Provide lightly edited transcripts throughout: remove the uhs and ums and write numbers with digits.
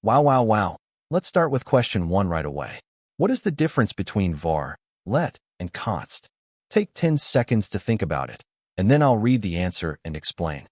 Wow. Let's start with question 1 right away. What is the difference between var, let, and const? Take 10 seconds to think about it, and then I'll read the answer and explain.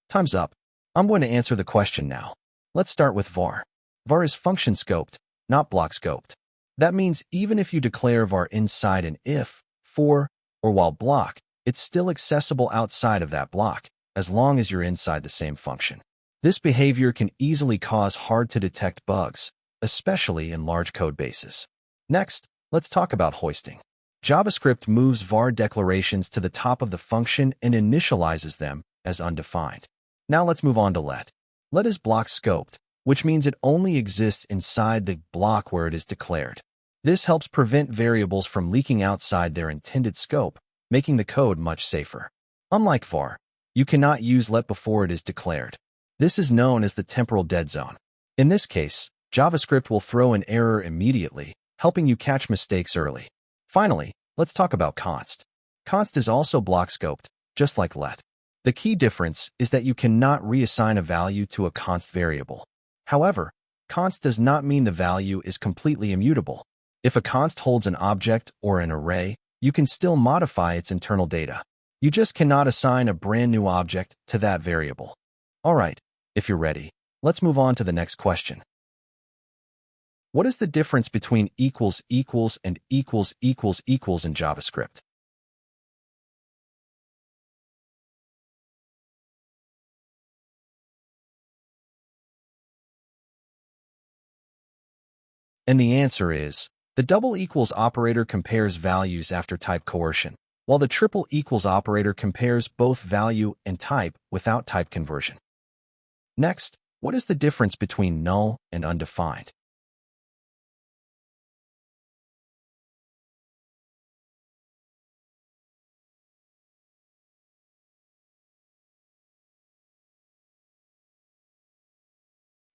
Time's up. I'm going to answer the question now. Let's start with var. Var is function scoped, not block scoped. That means even if you declare var inside an if, for, or while block, it's still accessible outside of that block, as long as you're inside the same function. This behavior can easily cause hard-to-detect bugs, especially in large code bases. Next, let's talk about hoisting. JavaScript moves var declarations to the top of the function and initializes them as undefined. Now let's move on to let. Let is block scoped, which means it only exists inside the block where it is declared. This helps prevent variables from leaking outside their intended scope, making the code much safer. Unlike var, you cannot use let before it is declared. This is known as the temporal dead zone. In this case, JavaScript will throw an error immediately, helping you catch mistakes early. Finally, let's talk about const. Const is also block scoped, just like let. The key difference is that you cannot reassign a value to a const variable. However, const does not mean the value is completely immutable. If a const holds an object or an array, you can still modify its internal data. You just cannot assign a brand new object to that variable. All right, if you're ready, let's move on to the next question. What is the difference between equals and equals in JavaScript? And the answer is, the double equals operator compares values after type coercion, while the triple equals operator compares both value and type without type conversion. Next, what is the difference between null and undefined?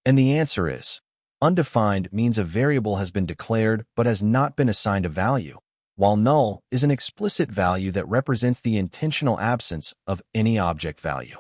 And the answer is, undefined means a variable has been declared but has not been assigned a value, while null is an explicit value that represents the intentional absence of any object value.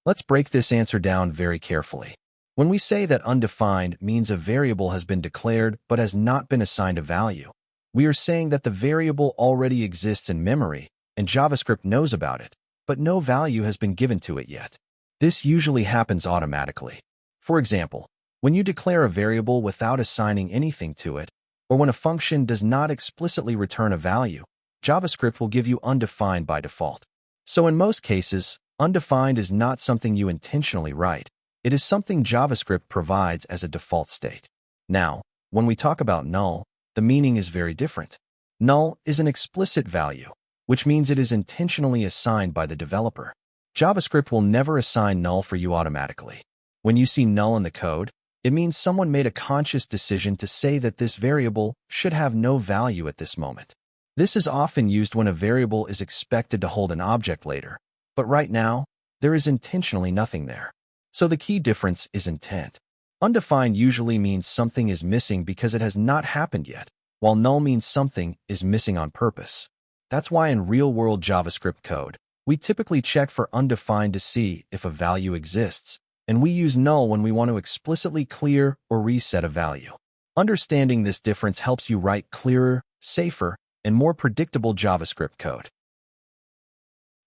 Let's break this answer down very carefully. When we say that undefined means a variable has been declared but has not been assigned a value, we are saying that the variable already exists in memory and JavaScript knows about it, but no value has been given to it yet. This usually happens automatically. For example, when you declare a variable without assigning anything to it, or when a function does not explicitly return a value, JavaScript will give you undefined by default. So in most cases, undefined is not something you intentionally write. It is something JavaScript provides as a default state. Now, when we talk about null, the meaning is very different. Null is an explicit value, which means it is intentionally assigned by the developer. JavaScript will never assign null for you automatically. When you see null in the code, it means someone made a conscious decision to say that this variable should have no value at this moment. This is often used when a variable is expected to hold an object later, but right now, there is intentionally nothing there. So the key difference is intent. Undefined usually means something is missing because it has not happened yet, while null means something is missing on purpose. That's why in real-world JavaScript code, we typically check for undefined to see if a value exists, and we use null when we want to explicitly clear or reset a value. Understanding this difference helps you write clearer, safer, and more predictable JavaScript code.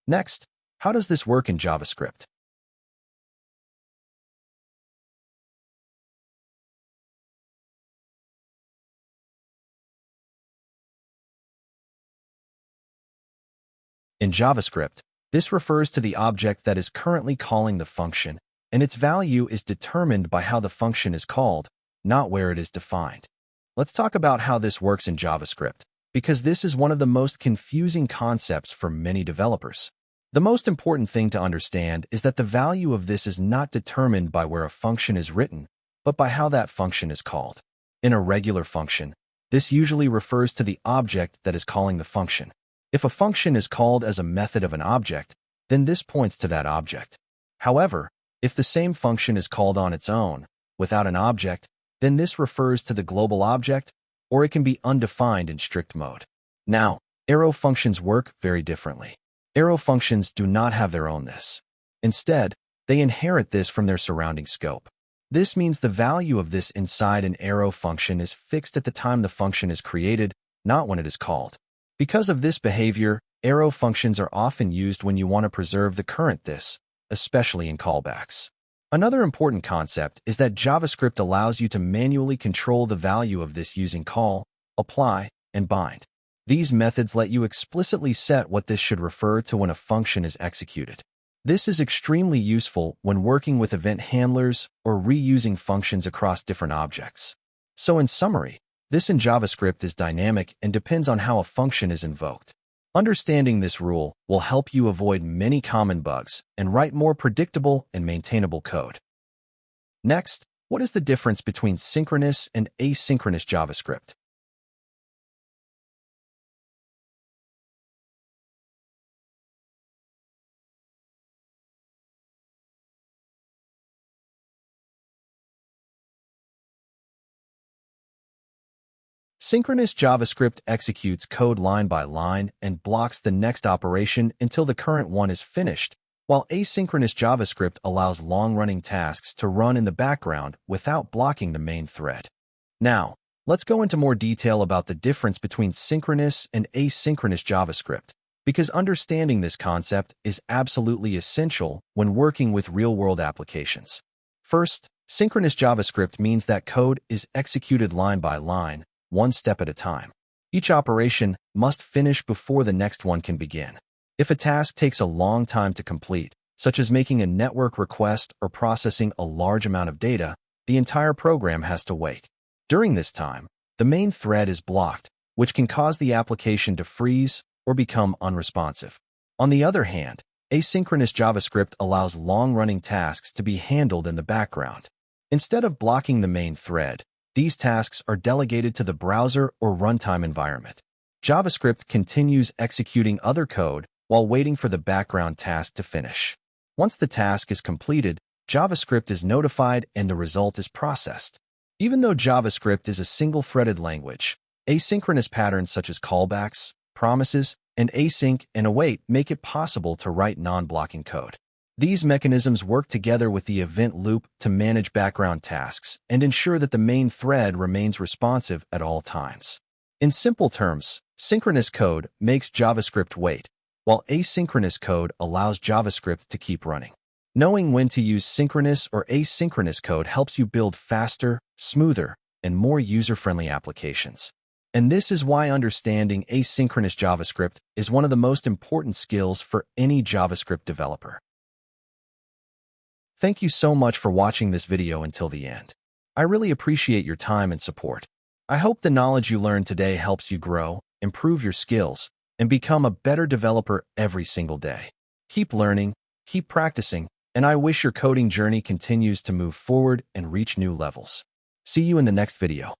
Next, how does this work in JavaScript? In JavaScript, this refers to the object that is currently calling the function, and its value is determined by how the function is called, not where it is defined. Let's talk about how this works in JavaScript, because this is one of the most confusing concepts for many developers. The most important thing to understand is that the value of this is not determined by where a function is written, but by how that function is called. In a regular function, this usually refers to the object that is calling the function. If a function is called as a method of an object, then this points to that object. However, if the same function is called on its own, without an object, then this refers to the global object, or it can be undefined in strict mode. Now, arrow functions work very differently. Arrow functions do not have their own this. Instead, They inherit this from their surrounding scope. This means the value of this inside an arrow function is fixed at the time the function is created, not when it is called. Because of this behavior, arrow functions are often used when you want to preserve the current this, especially in callbacks. Another important concept is that JavaScript allows you to manually control the value of this using call, apply, and bind. These methods let you explicitly set what this should refer to when a function is executed. This is extremely useful when working with event handlers or reusing functions across different objects. So in summary, this in JavaScript is dynamic and depends on how a function is invoked. Understanding this rule will help you avoid many common bugs and write more predictable and maintainable code. Next, what is the difference between synchronous and asynchronous JavaScript? Synchronous JavaScript executes code line by line and blocks the next operation until the current one is finished, while asynchronous JavaScript allows long-running tasks to run in the background without blocking the main thread. Now, let's go into more detail about the difference between synchronous and asynchronous JavaScript, because understanding this concept is absolutely essential when working with real-world applications. First, synchronous JavaScript means that code is executed line by line, one step at a time. Each operation must finish before the next one can begin. If a task takes a long time to complete, such as making a network request or processing a large amount of data, the entire program has to wait. During this time, the main thread is blocked, which can cause the application to freeze or become unresponsive. On the other hand, asynchronous JavaScript allows long-running tasks to be handled in the background. Instead of blocking the main thread, these tasks are delegated to the browser or runtime environment. JavaScript continues executing other code while waiting for the background task to finish. Once the task is completed, JavaScript is notified and the result is processed. Even though JavaScript is a single-threaded language, asynchronous patterns such as callbacks, promises, and async and await make it possible to write non-blocking code. These mechanisms work together with the event loop to manage background tasks and ensure that the main thread remains responsive at all times. In simple terms, synchronous code makes JavaScript wait, while asynchronous code allows JavaScript to keep running. Knowing when to use synchronous or asynchronous code helps you build faster, smoother, and more user-friendly applications. And this is why understanding asynchronous JavaScript is one of the most important skills for any JavaScript developer. Thank you so much for watching this video until the end. I really appreciate your time and support. I hope the knowledge you learned today helps you grow, improve your skills, and become a better developer every single day. Keep learning, keep practicing, and I wish your coding journey continues to move forward and reach new levels. See you in the next video.